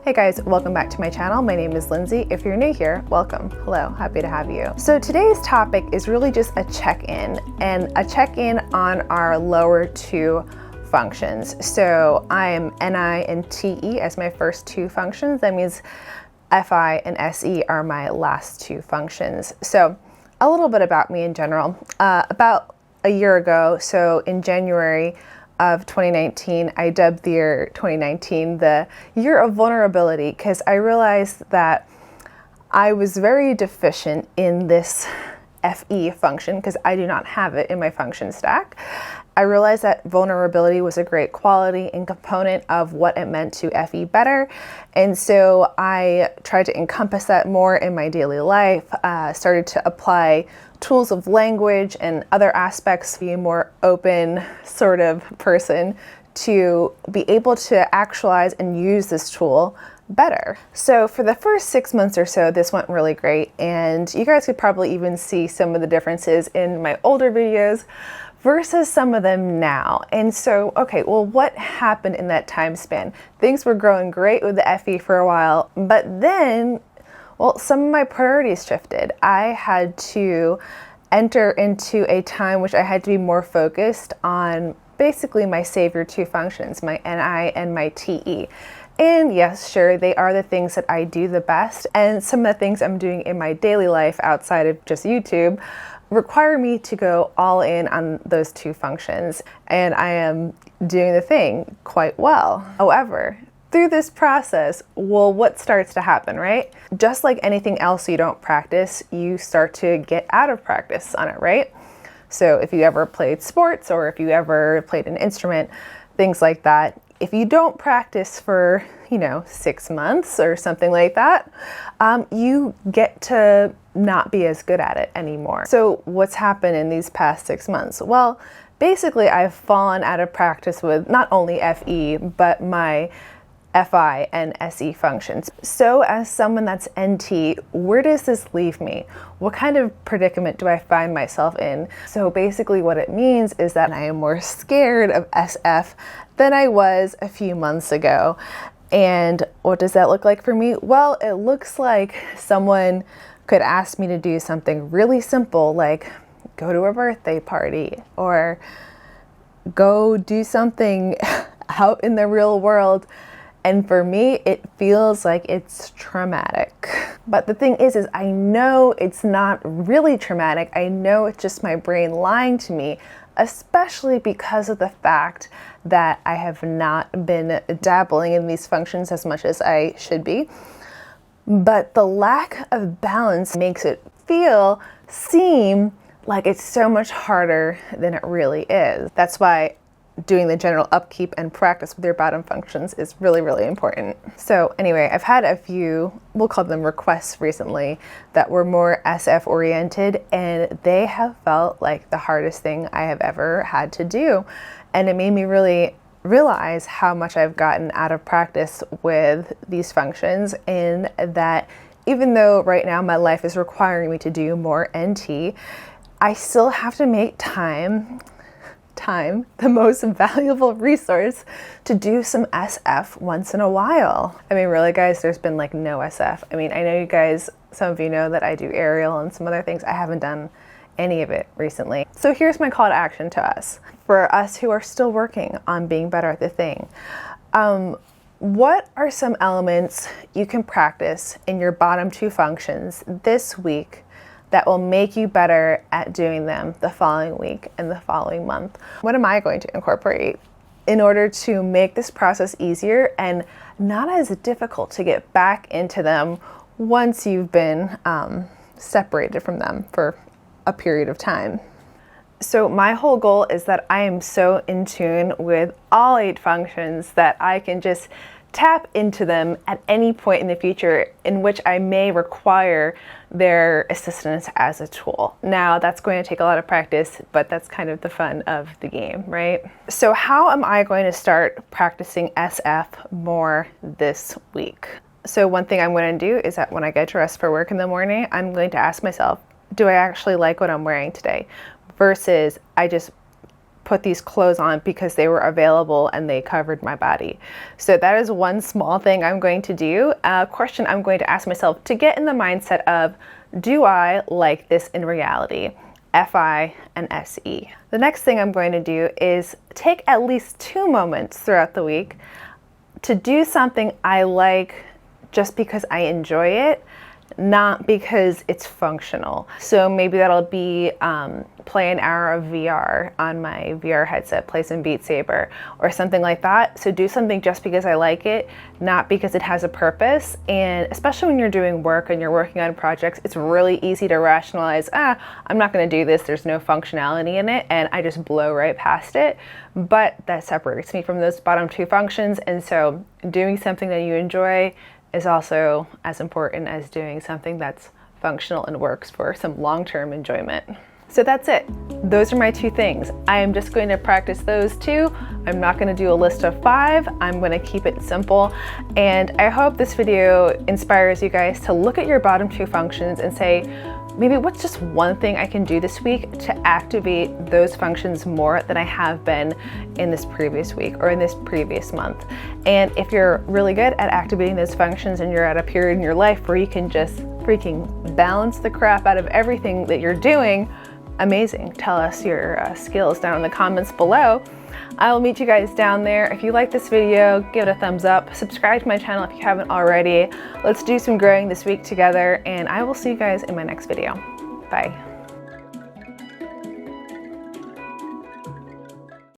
Hey guys, welcome back to my channel. My name is Lindsay. If you're new here, welcome. Hello, happy to have you. So today's topic is really just a check-in on our lower two functions. So I am NI and TE as my first two functions. That means FI and SE are my last two functions. So a little bit about me in general. About a year ago, so in January of 2019, I dubbed the year 2019 the year of vulnerability because I realized that I was very deficient in this FE function because I do not have it in my function stack. I realized that vulnerability was a great quality and component of what it meant to FE better. And so I tried to encompass that more in my daily life, started to apply tools of language and other aspects, be a more open sort of person to be able to actualize and use this tool better. So for the first 6 months or so, this went really great. And you guys could probably even see some of the differences in my older videos versus some of them now. And so, okay, well, what happened in that time span? Things were growing great with the FE for a while, but then, well, some of my priorities shifted. I had to enter into a time which I had to be more focused on basically my savior two functions, my NI and my TE. And yes, sure, they are the things that I do the best. And some of the things I'm doing in my daily life outside of just YouTube require me to go all in on those two functions. And I am doing the thing quite well. However, through this process, well, what starts to happen, right? Just like anything else you don't practice, you start to get out of practice on it, right? So if you ever played sports or if you ever played an instrument, things like that, if you don't practice for, 6 months or something like that, you get to not be as good at it anymore. So what's happened in these past 6 months? Well, basically I've fallen out of practice with not only FE, but my FI and SE functions. So as someone that's NT, where does this leave me? What kind of predicament do I find myself in? So basically what it means is that I am more scared of SF than I was a few months ago. And what does that look like for me? Well, it looks like someone could ask me to do something really simple, like go to a birthday party or go do something out in the real world. And for me, it feels like it's traumatic. But the thing is I know it's not really traumatic. I know it's just my brain lying to me, especially because of the fact that I have not been dabbling in these functions as much as I should be. But the lack of balance makes it seem like it's so much harder than it really is. That's why doing the general upkeep and practice with your bottom functions is really, really important. So anyway, I've had a few, we'll call them requests recently, that were more SF oriented, and they have felt like the hardest thing I have ever had to do. And it made me really realize how much I've gotten out of practice with these functions, and that even though right now my life is requiring me to do more NT, I still have to make time, the most valuable resource, to do some SF once in a while. I mean, really guys, there's been like no SF. I mean, I know you guys, some of you know that I do aerial and some other things. I haven't done any of it recently. So here's my call to action to us, for us who are still working on being better at the thing. What are some elements you can practice in your bottom two functions this week that will make you better at doing them the following week and the following month? What am I going to incorporate in order to make this process easier and not as difficult to get back into them once you've been separated from them for a period of time? So my whole goal is that I am so in tune with all 8 functions that I can just tap into them at any point in the future in which I may require their assistance as a tool. Now, that's going to take a lot of practice, but that's kind of the fun of the game, right? So how am I going to start practicing SF more this week? So one thing I'm going to do is that when I get dressed for work in the morning, I'm going to ask myself, do I actually like what I'm wearing today? Versus I just put these clothes on because they were available and they covered my body. So that is one small thing I'm going to do. A question I'm going to ask myself to get in the mindset of, do I like this in reality? FI and SE. The next thing I'm going to do is take at least 2 moments throughout the week to do something I like just because I enjoy it, not because it's functional. So maybe that'll be play an hour of VR on my VR headset, play some Beat Saber or something like that. So do something just because I like it, not because it has a purpose. And especially when you're doing work and you're working on projects, it's really easy to rationalize, I'm not gonna do this, there's no functionality in it, and I just blow right past it. But that separates me from those bottom 2 functions. And so doing something that you enjoy is also as important as doing something that's functional and works for some long-term enjoyment. So that's it. Those are my 2 things. I am just going to practice those 2. I'm not going to do a list of 5. I'm going to keep it simple. And I hope this video inspires you guys to look at your bottom 2 functions and say, maybe what's just one thing I can do this week to activate those functions more than I have been in this previous week or in this previous month. And if you're really good at activating those functions and you're at a period in your life where you can just freaking balance the crap out of everything that you're doing, amazing. Tell us your skills down in the comments below. I will meet you guys down there. If you like this video, give it a thumbs up. Subscribe to my channel if you haven't already. Let's do some growing this week together, and I will see you guys in my next video. Bye.